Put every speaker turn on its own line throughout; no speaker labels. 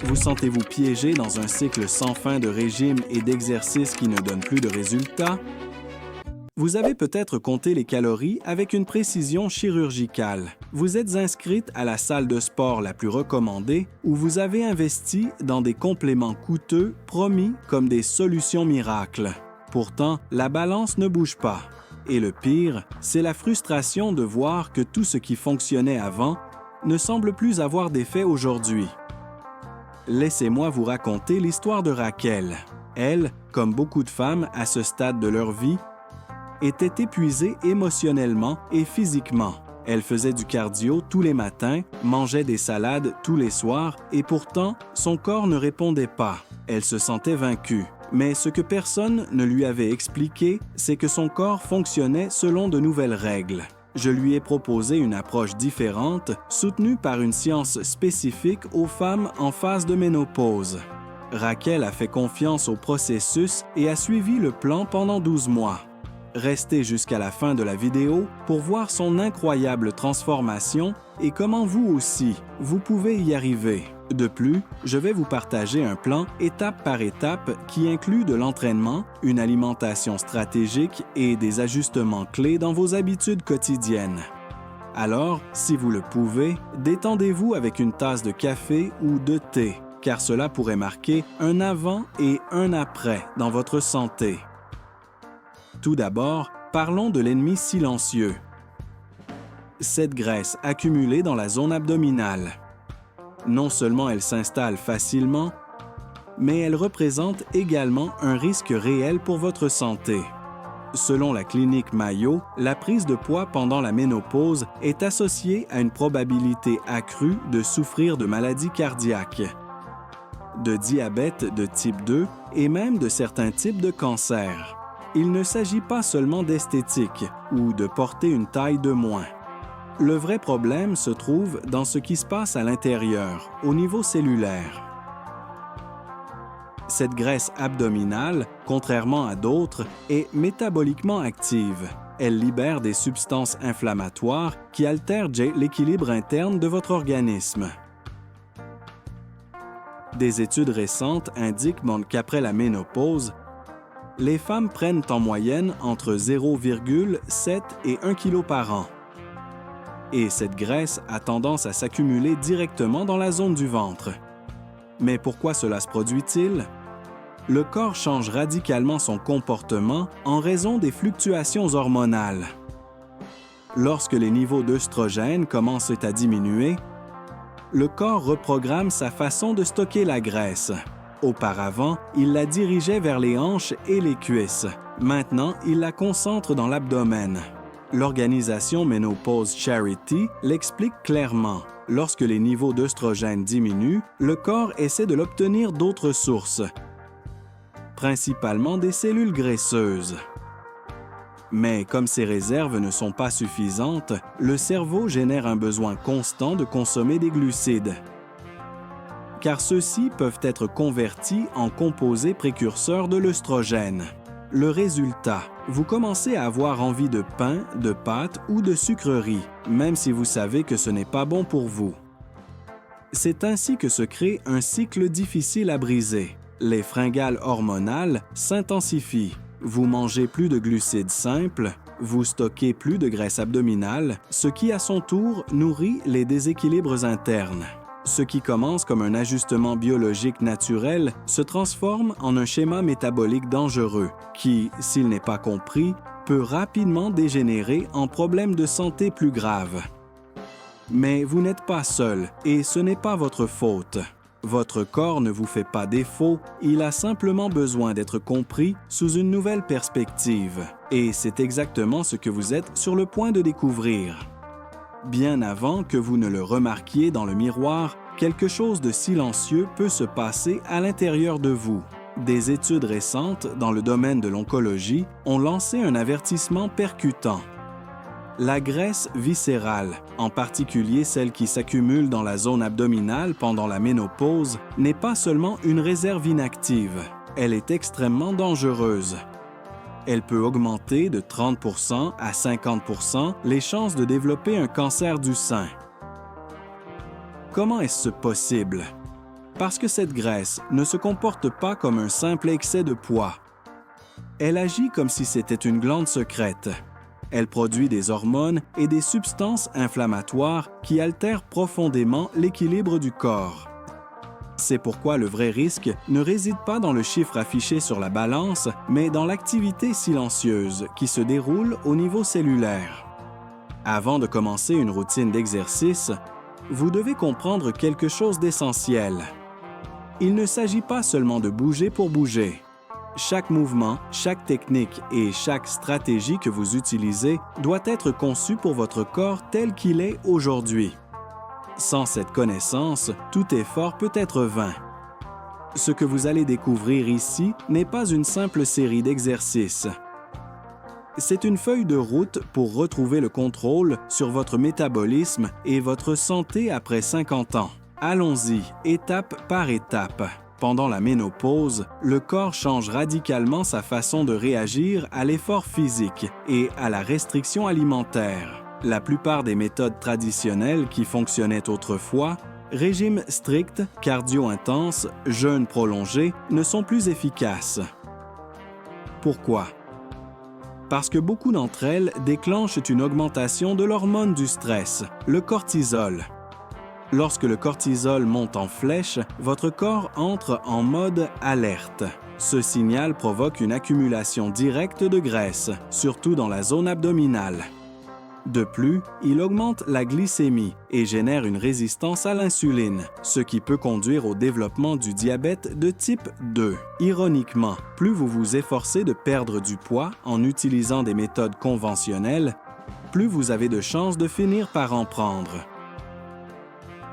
Vous sentez-vous piégé dans un cycle sans fin de régimes et d'exercices qui ne donnent plus de résultats? Vous avez peut-être compté les calories avec une précision chirurgicale. Vous êtes inscrite à la salle de sport la plus recommandée ou vous avez investi dans des compléments coûteux promis comme des solutions miracles. Pourtant, la balance ne bouge pas. Et le pire, c'est la frustration de voir que tout ce qui fonctionnait avant ne semble plus avoir d'effet aujourd'hui. Laissez-moi vous raconter l'histoire de Raquel. Elle, comme beaucoup de femmes à ce stade de leur vie, était épuisée émotionnellement et physiquement. Elle faisait du cardio tous les matins, mangeait des salades tous les soirs et pourtant, son corps ne répondait pas. Elle se sentait vaincue. Mais ce que personne ne lui avait expliqué, c'est que son corps fonctionnait selon de nouvelles règles. Je lui ai proposé une approche différente, soutenue par une science spécifique aux femmes en phase de ménopause. Raquel a fait confiance au processus et a suivi le plan pendant 12 mois. Restez jusqu'à la fin de la vidéo pour voir son incroyable transformation et comment vous aussi, vous pouvez y arriver. De plus, je vais vous partager un plan étape par étape qui inclut de l'entraînement, une alimentation stratégique et des ajustements clés dans vos habitudes quotidiennes. Alors, si vous le pouvez, détendez-vous avec une tasse de café ou de thé, car cela pourrait marquer un avant et un après dans votre santé. Tout d'abord, parlons de l'ennemi silencieux. Cette graisse accumulée dans la zone abdominale. Non seulement elle s'installe facilement, mais elle représente également un risque réel pour votre santé. Selon la clinique Mayo, la prise de poids pendant la ménopause est associée à une probabilité accrue de souffrir de maladies cardiaques, de diabète de type 2 et même de certains types de cancers. Il ne s'agit pas seulement d'esthétique ou de porter une taille de moins. Le vrai problème se trouve dans ce qui se passe à l'intérieur, au niveau cellulaire. Cette graisse abdominale, contrairement à d'autres, est métaboliquement active. Elle libère des substances inflammatoires qui altèrent l'équilibre interne de votre organisme. Des études récentes indiquent qu'après la ménopause, les femmes prennent en moyenne entre 0,7 et 1 kg par an. Et cette graisse a tendance à s'accumuler directement dans la zone du ventre. Mais pourquoi cela se produit-il? Le corps change radicalement son comportement en raison des fluctuations hormonales. Lorsque les niveaux d'œstrogène commencent à diminuer, le corps reprogramme sa façon de stocker la graisse. Auparavant, il la dirigeait vers les hanches et les cuisses. Maintenant, il la concentre dans l'abdomen. L'organisation Menopause Charity l'explique clairement. Lorsque les niveaux d'œstrogène diminuent, le corps essaie de l'obtenir d'autres sources, principalement des cellules graisseuses. Mais comme ces réserves ne sont pas suffisantes, le cerveau génère un besoin constant de consommer des glucides, car ceux-ci peuvent être convertis en composés précurseurs de l'œstrogène. Le résultat, vous commencez à avoir envie de pain, de pâtes ou de sucreries, même si vous savez que ce n'est pas bon pour vous. C'est ainsi que se crée un cycle difficile à briser. Les fringales hormonales s'intensifient. Vous mangez plus de glucides simples, vous stockez plus de graisse abdominale, ce qui à son tour nourrit les déséquilibres internes. Ce qui commence comme un ajustement biologique naturel se transforme en un schéma métabolique dangereux qui, s'il n'est pas compris, peut rapidement dégénérer en problèmes de santé plus graves. Mais vous n'êtes pas seul et ce n'est pas votre faute. Votre corps ne vous fait pas défaut, il a simplement besoin d'être compris sous une nouvelle perspective. Et c'est exactement ce que vous êtes sur le point de découvrir. Bien avant que vous ne le remarquiez dans le miroir, quelque chose de silencieux peut se passer à l'intérieur de vous. Des études récentes dans le domaine de l'oncologie ont lancé un avertissement percutant. La graisse viscérale, en particulier celle qui s'accumule dans la zone abdominale pendant la ménopause, n'est pas seulement une réserve inactive, elle est extrêmement dangereuse. Elle peut augmenter de 30% à 50% les chances de développer un cancer du sein. Comment est-ce possible? Parce que cette graisse ne se comporte pas comme un simple excès de poids. Elle agit comme si c'était une glande secrète. Elle produit des hormones et des substances inflammatoires qui altèrent profondément l'équilibre du corps. C'est pourquoi le vrai risque ne réside pas dans le chiffre affiché sur la balance, mais dans l'activité silencieuse qui se déroule au niveau cellulaire. Avant de commencer une routine d'exercice, vous devez comprendre quelque chose d'essentiel. Il ne s'agit pas seulement de bouger pour bouger. Chaque mouvement, chaque technique et chaque stratégie que vous utilisez doit être conçu pour votre corps tel qu'il est aujourd'hui. Sans cette connaissance, tout effort peut être vain. Ce que vous allez découvrir ici n'est pas une simple série d'exercices. C'est une feuille de route pour retrouver le contrôle sur votre métabolisme et votre santé après 50 ans. Allons-y, étape par étape. Pendant la ménopause, le corps change radicalement sa façon de réagir à l'effort physique et à la restriction alimentaire. La plupart des méthodes traditionnelles qui fonctionnaient autrefois, régime strict, cardio intense, jeûne prolongé, ne sont plus efficaces. Pourquoi? Parce que beaucoup d'entre elles déclenchent une augmentation de l'hormone du stress, le cortisol. Lorsque le cortisol monte en flèche, votre corps entre en mode alerte. Ce signal provoque une accumulation directe de graisse, surtout dans la zone abdominale. De plus, il augmente la glycémie et génère une résistance à l'insuline, ce qui peut conduire au développement du diabète de type 2. Ironiquement, plus vous vous efforcez de perdre du poids en utilisant des méthodes conventionnelles, plus vous avez de chances de finir par en prendre.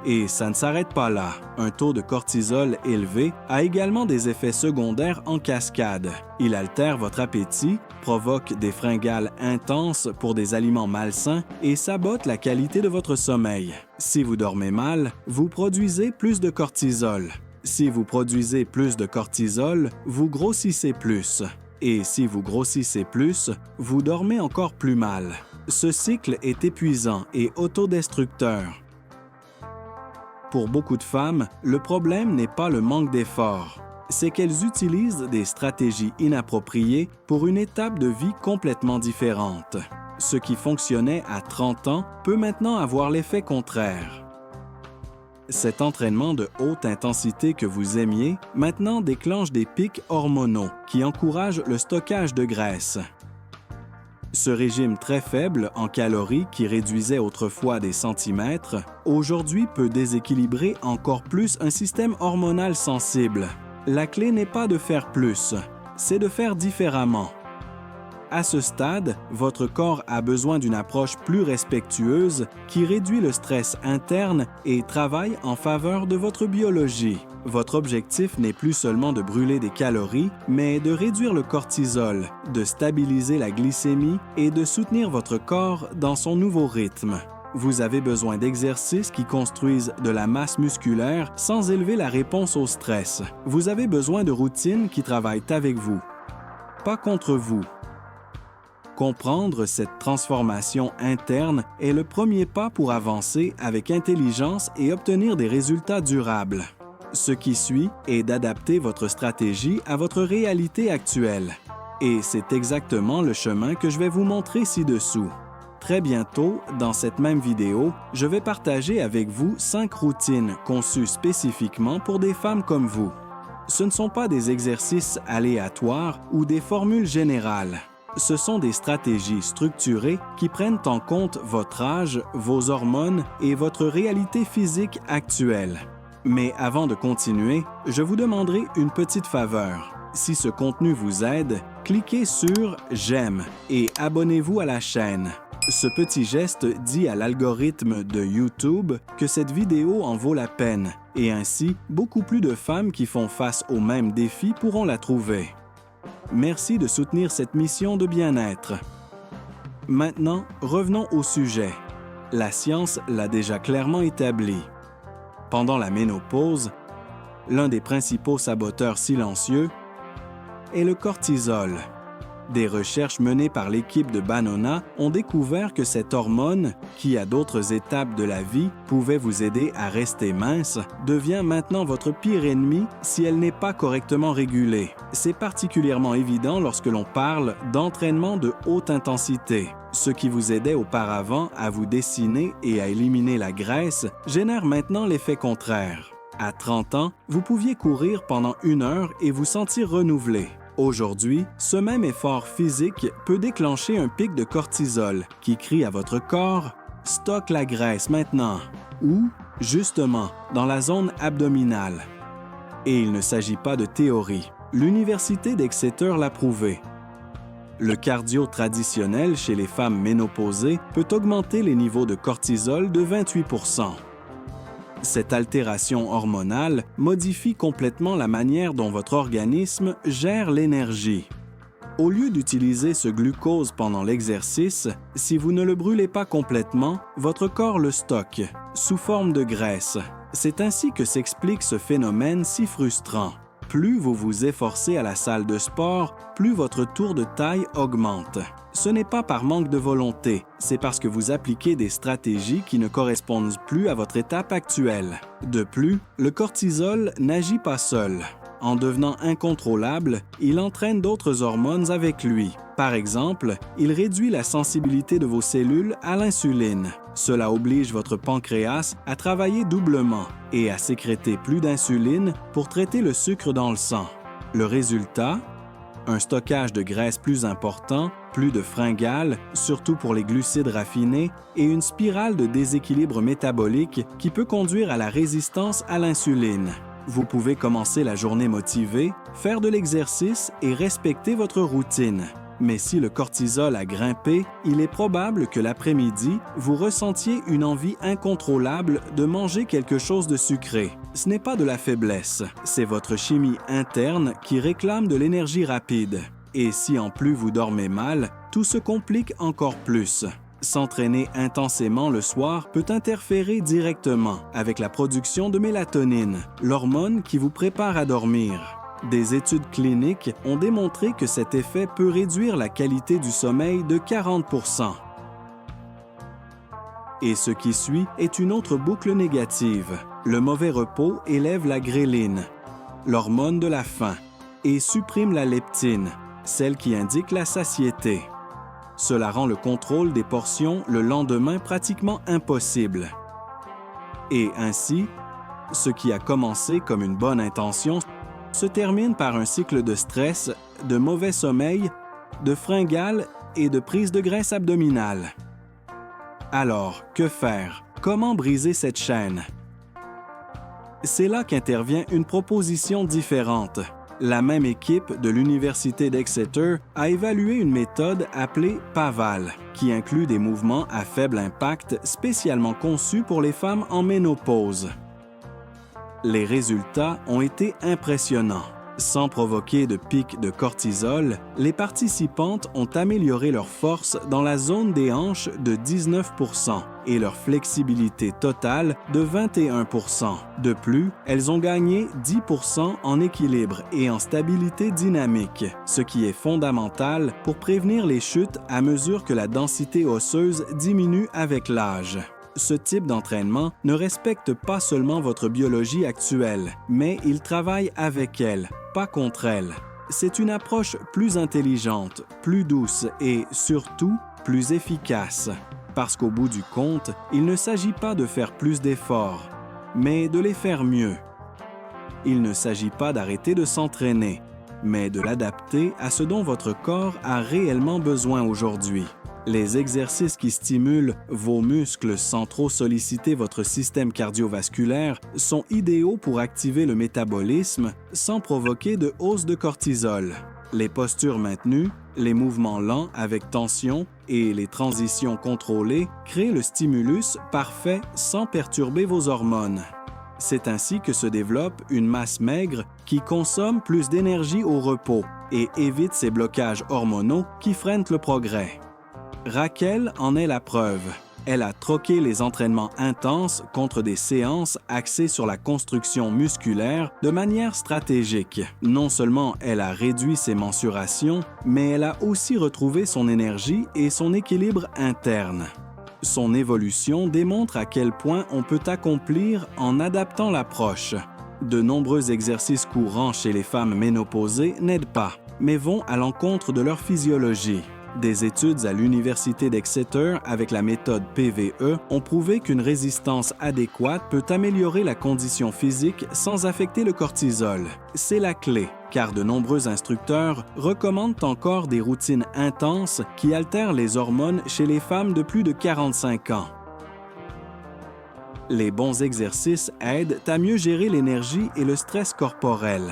Et ça ne s'arrête pas là. Un taux de cortisol élevé a également des effets secondaires en cascade. Il altère votre appétit, provoque des fringales intenses pour des aliments malsains et sabote la qualité de votre sommeil. Si vous dormez mal, vous produisez plus de cortisol. Si vous produisez plus de cortisol, vous grossissez plus. Et si vous grossissez plus, vous dormez encore plus mal. Ce cycle est épuisant et autodestructeur. Pour beaucoup de femmes, le problème n'est pas le manque d'efforts, c'est qu'elles utilisent des stratégies inappropriées pour une étape de vie complètement différente. Ce qui fonctionnait à 30 ans peut maintenant avoir l'effet contraire. Cet entraînement de haute intensité que vous aimiez maintenant déclenche des pics hormonaux qui encouragent le stockage de graisse. Ce régime très faible en calories qui réduisait autrefois des centimètres, aujourd'hui peut déséquilibrer encore plus un système hormonal sensible. La clé n'est pas de faire plus, c'est de faire différemment. À ce stade, votre corps a besoin d'une approche plus respectueuse qui réduit le stress interne et travaille en faveur de votre biologie. Votre objectif n'est plus seulement de brûler des calories, mais de réduire le cortisol, de stabiliser la glycémie et de soutenir votre corps dans son nouveau rythme. Vous avez besoin d'exercices qui construisent de la masse musculaire sans élever la réponse au stress. Vous avez besoin de routines qui travaillent avec vous, pas contre vous. Comprendre cette transformation interne est le premier pas pour avancer avec intelligence et obtenir des résultats durables. Ce qui suit est d'adapter votre stratégie à votre réalité actuelle. Et c'est exactement le chemin que je vais vous montrer ci-dessous. Très bientôt, dans cette même vidéo, je vais partager avec vous 5 routines conçues spécifiquement pour des femmes comme vous. Ce ne sont pas des exercices aléatoires ou des formules générales. Ce sont des stratégies structurées qui prennent en compte votre âge, vos hormones et votre réalité physique actuelle. Mais avant de continuer, je vous demanderai une petite faveur. Si ce contenu vous aide, cliquez sur « J'aime » et abonnez-vous à la chaîne. Ce petit geste dit à l'algorithme de YouTube que cette vidéo en vaut la peine et ainsi, beaucoup plus de femmes qui font face aux mêmes défis pourront la trouver. Merci de soutenir cette mission de bien-être. Maintenant, revenons au sujet. La science l'a déjà clairement établi. Pendant la ménopause, l'un des principaux saboteurs silencieux est le cortisol. Des recherches menées par l'équipe de Banona ont découvert que cette hormone, qui à d'autres étapes de la vie pouvait vous aider à rester mince, devient maintenant votre pire ennemi si elle n'est pas correctement régulée. C'est particulièrement évident lorsque l'on parle d'entraînement de haute intensité. Ce qui vous aidait auparavant à vous dessiner et à éliminer la graisse génère maintenant l'effet contraire. À 30 ans, vous pouviez courir pendant 1 heure et vous sentir renouvelé. Aujourd'hui, ce même effort physique peut déclencher un pic de cortisol qui crie à votre corps « Stocke la graisse maintenant » ou, justement, dans la zone abdominale. Et il ne s'agit pas de théorie. L'Université d'Exeter l'a prouvé. Le cardio traditionnel chez les femmes ménopausées peut augmenter les niveaux de cortisol de 28%. Cette altération hormonale modifie complètement la manière dont votre organisme gère l'énergie. Au lieu d'utiliser ce glucose pendant l'exercice, si vous ne le brûlez pas complètement, votre corps le stocke, sous forme de graisse. C'est ainsi que s'explique ce phénomène si frustrant. Plus vous vous efforcez à la salle de sport, plus votre tour de taille augmente. Ce n'est pas par manque de volonté, c'est parce que vous appliquez des stratégies qui ne correspondent plus à votre étape actuelle. De plus, le cortisol n'agit pas seul. En devenant incontrôlable, il entraîne d'autres hormones avec lui. Par exemple, il réduit la sensibilité de vos cellules à l'insuline. Cela oblige votre pancréas à travailler doublement et à sécréter plus d'insuline pour traiter le sucre dans le sang. Le résultat? Un stockage de graisse plus important, plus de fringales, surtout pour les glucides raffinés, et une spirale de déséquilibre métabolique qui peut conduire à la résistance à l'insuline. Vous pouvez commencer la journée motivé, faire de l'exercice et respecter votre routine. Mais si le cortisol a grimpé, il est probable que l'après-midi, vous ressentiez une envie incontrôlable de manger quelque chose de sucré. Ce n'est pas de la faiblesse, c'est votre chimie interne qui réclame de l'énergie rapide. Et si en plus vous dormez mal, tout se complique encore plus. S'entraîner intensément le soir peut interférer directement avec la production de mélatonine, l'hormone qui vous prépare à dormir. Des études cliniques ont démontré que cet effet peut réduire la qualité du sommeil de 40%. Et ce qui suit est une autre boucle négative. Le mauvais repos élève la gréline, l'hormone de la faim, et supprime la leptine, celle qui indique la satiété. Cela rend le contrôle des portions le lendemain pratiquement impossible. Et ainsi, ce qui a commencé comme une bonne intention se termine par un cycle de stress, de mauvais sommeil, de fringales et de prise de graisse abdominale. Alors, que faire? Comment briser cette chaîne? C'est là qu'intervient une proposition différente. La même équipe de l'Université d'Exeter a évalué une méthode appelée PAVAL, qui inclut des mouvements à faible impact spécialement conçus pour les femmes en ménopause. Les résultats ont été impressionnants. Sans provoquer de pic de cortisol, les participantes ont amélioré leur force dans la zone des hanches de 19% et leur flexibilité totale de 21%. De plus, elles ont gagné 10% en équilibre et en stabilité dynamique, ce qui est fondamental pour prévenir les chutes à mesure que la densité osseuse diminue avec l'âge. Ce type d'entraînement ne respecte pas seulement votre biologie actuelle, mais il travaille avec elle, pas contre elle. C'est une approche plus intelligente, plus douce et, surtout, plus efficace. Parce qu'au bout du compte, il ne s'agit pas de faire plus d'efforts, mais de les faire mieux. Il ne s'agit pas d'arrêter de s'entraîner, mais de l'adapter à ce dont votre corps a réellement besoin aujourd'hui. Les exercices qui stimulent vos muscles sans trop solliciter votre système cardiovasculaire sont idéaux pour activer le métabolisme sans provoquer de hausse de cortisol. Les postures maintenues, les mouvements lents avec tension et les transitions contrôlées créent le stimulus parfait sans perturber vos hormones. C'est ainsi que se développe une masse maigre qui consomme plus d'énergie au repos et évite ces blocages hormonaux qui freinent le progrès. Raquel en est la preuve. Elle a troqué les entraînements intenses contre des séances axées sur la construction musculaire de manière stratégique. Non seulement elle a réduit ses mensurations, mais elle a aussi retrouvé son énergie et son équilibre interne. Son évolution démontre à quel point on peut accomplir en adaptant l'approche. De nombreux exercices courants chez les femmes ménopausées n'aident pas, mais vont à l'encontre de leur physiologie. Des études à l'Université d'Exeter avec la méthode PVE ont prouvé qu'une résistance adéquate peut améliorer la condition physique sans affecter le cortisol. C'est la clé, car de nombreux instructeurs recommandent encore des routines intenses qui altèrent les hormones chez les femmes de plus de 45 ans. Les bons exercices aident à mieux gérer l'énergie et le stress corporel.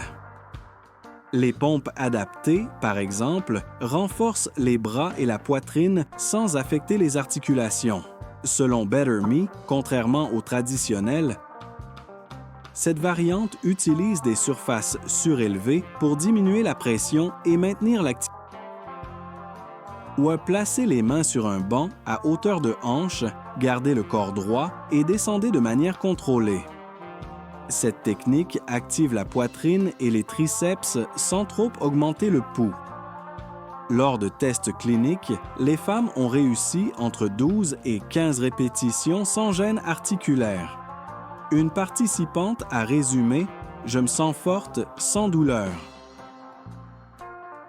Les pompes adaptées, par exemple, renforcent les bras et la poitrine sans affecter les articulations. Selon Better Me, contrairement aux traditionnelles, cette variante utilise des surfaces surélevées pour diminuer la pression et maintenir l'activité. Ou à placer les mains sur un banc à hauteur de hanche, gardez le corps droit et descendez de manière contrôlée. Cette technique active la poitrine et les triceps sans trop augmenter le pouls. Lors de tests cliniques, les femmes ont réussi entre 12 et 15 répétitions sans gêne articulaire. Une participante a résumé « Je me sens forte sans douleur ».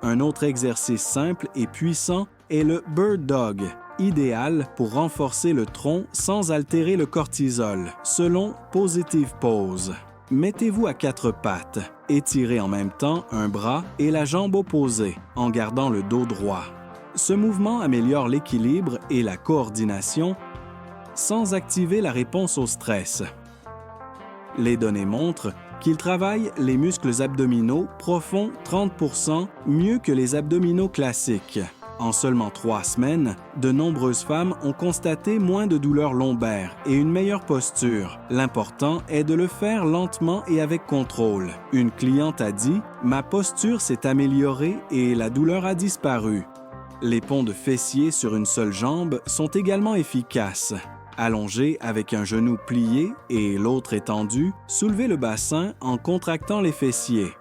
Un autre exercice simple et puissant est le Bird Dog, idéal pour renforcer le tronc sans altérer le cortisol, selon Positive Pose. Mettez-vous à quatre pattes, étirez en même temps un bras et la jambe opposée, en gardant le dos droit. Ce mouvement améliore l'équilibre et la coordination sans activer la réponse au stress. Les données montrent qu'il travaille les muscles abdominaux profonds 30% mieux que les abdominaux classiques. En seulement 3 semaines, de nombreuses femmes ont constaté moins de douleurs lombaires et une meilleure posture. L'important est de le faire lentement et avec contrôle. Une cliente a dit « Ma posture s'est améliorée et la douleur a disparu ». Les ponts de fessiers sur une seule jambe sont également efficaces. Allongé avec un genou plié et l'autre étendu, soulevez le bassin en contractant les fessiers.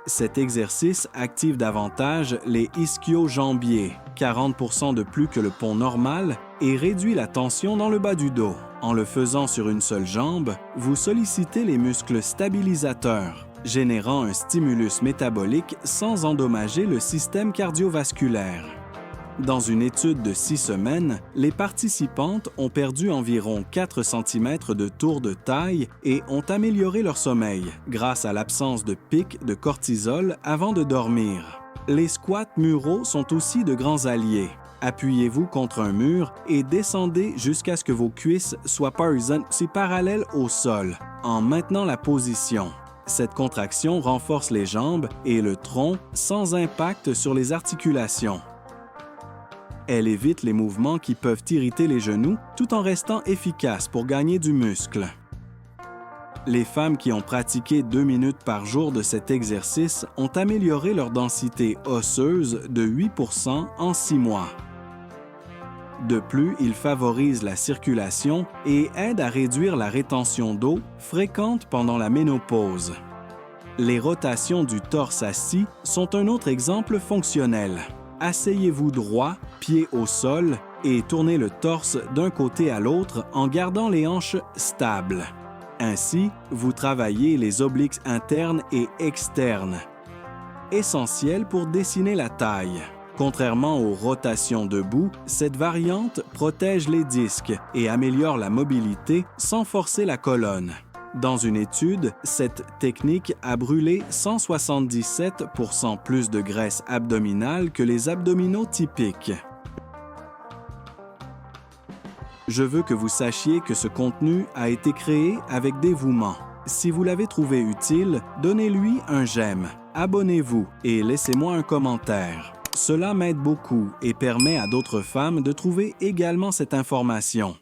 Cet exercice active davantage les ischio-jambiers, 40% de plus que le pont normal, et réduit la tension dans le bas du dos. En le faisant sur une seule jambe, vous sollicitez les muscles stabilisateurs, générant un stimulus métabolique sans endommager le système cardiovasculaire. Dans une étude de 6 semaines, les participantes ont perdu environ 4 cm de tour de taille et ont amélioré leur sommeil grâce à l'absence de pic de cortisol avant de dormir. Les squats muraux sont aussi de grands alliés. Appuyez-vous contre un mur et descendez jusqu'à ce que vos cuisses soient parallèles au sol, en maintenant la position. Cette contraction renforce les jambes et le tronc sans impact sur les articulations. Elle évite les mouvements qui peuvent irriter les genoux tout en restant efficace pour gagner du muscle. Les femmes qui ont pratiqué 2 minutes par jour de cet exercice ont amélioré leur densité osseuse de 8% en 6 mois. De plus, il favorise la circulation et aide à réduire la rétention d'eau fréquente pendant la ménopause. Les rotations du torse assis sont un autre exemple fonctionnel. Asseyez-vous droit, pied au sol, et tournez le torse d'un côté à l'autre en gardant les hanches stables. Ainsi, vous travaillez les obliques internes et externes, essentiels pour dessiner la taille. Contrairement aux rotations debout, cette variante protège les disques et améliore la mobilité sans forcer la colonne. Dans une étude, cette technique a brûlé 177% plus de graisse abdominale que les abdominaux typiques. Je veux que vous sachiez que ce contenu a été créé avec dévouement. Si vous l'avez trouvé utile, donnez-lui un j'aime, abonnez-vous et laissez-moi un commentaire. Cela m'aide beaucoup et permet à d'autres femmes de trouver également cette information.